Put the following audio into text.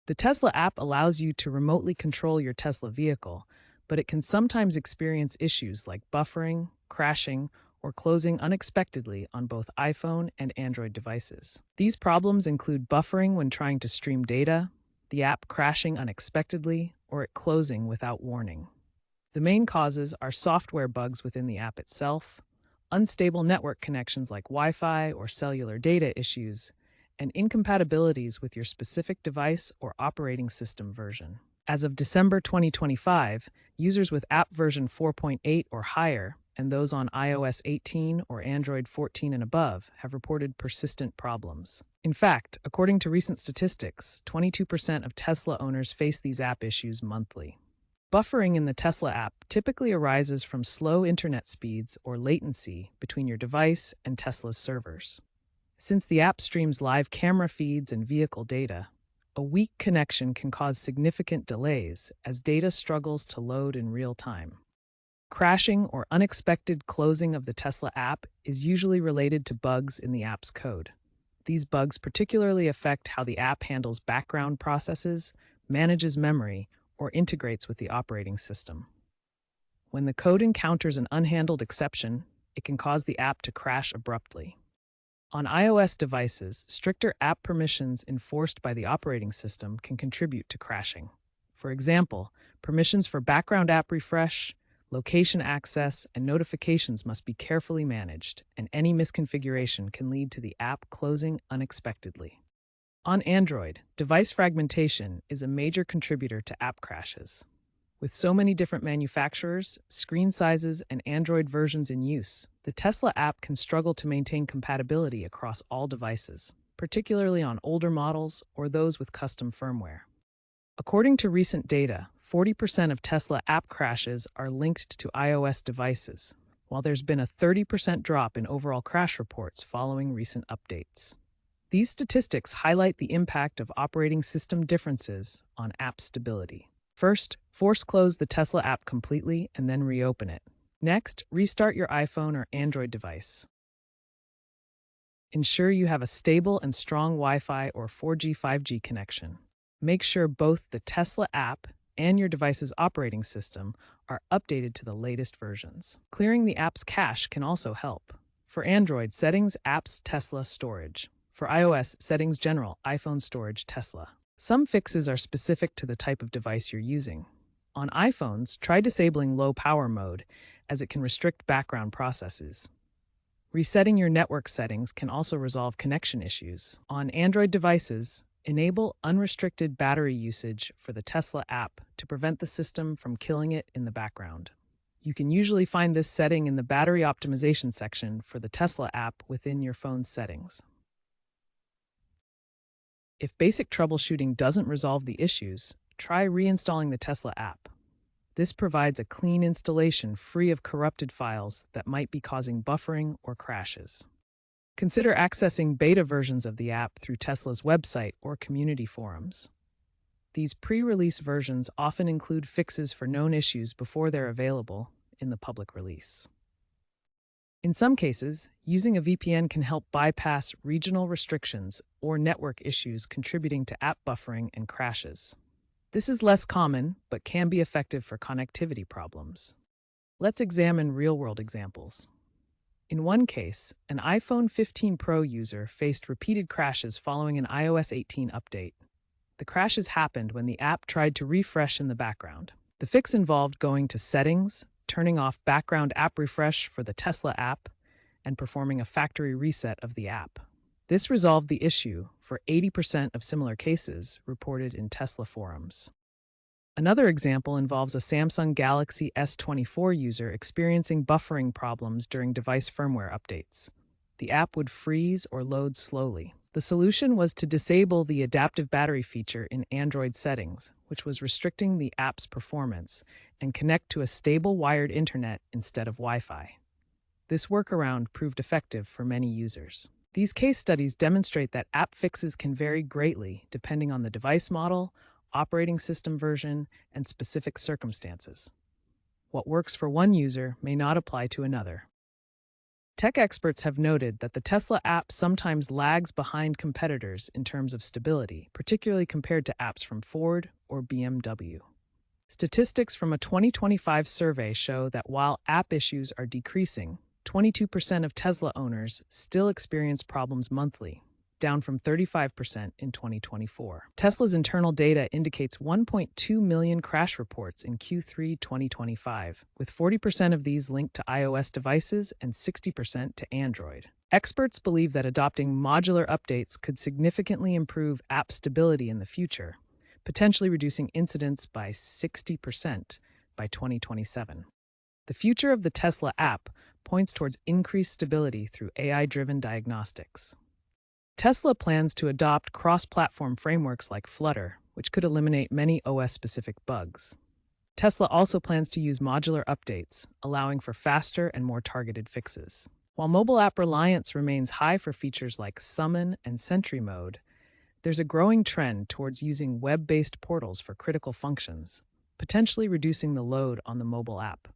The Tesla app allows you to remotely control your Tesla vehicle, but it can sometimes experience issues like buffering, crashing, or closing unexpectedly on both iPhone and Android devices. These problems include buffering when trying to stream data, the app crashing unexpectedly, or it closing without warning. The main causes are software bugs within the app itself, unstable network connections like Wi-Fi or cellular data issues, and incompatibilities with your specific device or operating system version. As of December 2025, users with app version 4.8 or higher and those on iOS 18 or Android 14 and above have reported persistent problems. In fact, according to recent statistics, 22% of Tesla owners face these app issues monthly. Buffering in the Tesla app typically arises from slow internet speeds or latency between your device and Tesla's servers. Since the app streams live camera feeds and vehicle data, a weak connection can cause significant delays as data struggles to load in real time. Crashing or unexpected closing of the Tesla app is usually related to bugs in the app's code. These bugs particularly affect how the app handles background processes, manages memory, or integrates with the operating system. When the code encounters an unhandled exception, it can cause the app to crash abruptly. On iOS devices, stricter app permissions enforced by the operating system can contribute to crashing. For example, permissions for background app refresh, location access, and notifications must be carefully managed, and any misconfiguration can lead to the app closing unexpectedly. On Android, device fragmentation is a major contributor to app crashes. With so many different manufacturers, screen sizes, and Android versions in use, the Tesla app can struggle to maintain compatibility across all devices, particularly on older models or those with custom firmware. According to recent data, 40% of Tesla app crashes are linked to iOS devices, while there's been a 30% drop in overall crash reports following recent updates. These statistics highlight the impact of operating system differences on app stability. First, force close the Tesla app completely and then reopen it. Next, restart your iPhone or Android device. Ensure you have a stable and strong Wi-Fi or 4G, 5G connection. Make sure both the Tesla app and your device's operating system are updated to the latest versions. Clearing the app's cache can also help. For Android, settings, apps, Tesla, storage. For iOS, settings, general, iPhone, storage, Tesla. Some fixes are specific to the type of device you're using. On iPhones, try disabling low power mode, as it can restrict background processes. Resetting your network settings can also resolve connection issues. On Android devices, enable unrestricted battery usage for the Tesla app to prevent the system from killing it in the background. You can usually find this setting in the battery optimization section for the Tesla app within your phone's settings. If basic troubleshooting doesn't resolve the issues, try reinstalling the Tesla app. This provides a clean installation free of corrupted files that might be causing buffering or crashes. Consider accessing beta versions of the app through Tesla's website or community forums. These pre-release versions often include fixes for known issues before they're available in the public release. In some cases, using a VPN can help bypass regional restrictions or network issues contributing to app buffering and crashes. This is less common, but can be effective for connectivity problems. Let's examine real-world examples. In one case, an iPhone 15 Pro user faced repeated crashes following an iOS 18 update. The crashes happened when the app tried to refresh in the background. The fix involved going to Settings, turning off background app refresh for the Tesla app, and performing a factory reset of the app. This resolved the issue for 80% of similar cases reported in Tesla forums. Another example involves a Samsung Galaxy S24 user experiencing buffering problems during device firmware updates. The app would freeze or load slowly. The solution was to disable the adaptive battery feature in Android settings, which was restricting the app's performance, and connect to a stable wired internet instead of Wi-Fi. This workaround proved effective for many users. These case studies demonstrate that app fixes can vary greatly depending on the device model, operating system version, and specific circumstances. What works for one user may not apply to another. Tech experts have noted that the Tesla app sometimes lags behind competitors in terms of stability, particularly compared to apps from Ford or BMW. Statistics from a 2025 survey show that while app issues are decreasing, 22% of Tesla owners still experience problems monthly, down from 35% in 2024. Tesla's internal data indicates 1.2 million crash reports in Q3 2025, with 40% of these linked to iOS devices and 60% to Android. Experts believe that adopting modular updates could significantly improve app stability in the future, potentially reducing incidents by 60% by 2027. The future of the Tesla app points towards increased stability through AI-driven diagnostics. Tesla plans to adopt cross-platform frameworks like Flutter, which could eliminate many OS-specific bugs. Tesla also plans to use modular updates, allowing for faster and more targeted fixes. While mobile app reliance remains high for features like Summon and Sentry Mode, there's a growing trend towards using web-based portals for critical functions, potentially reducing the load on the mobile app.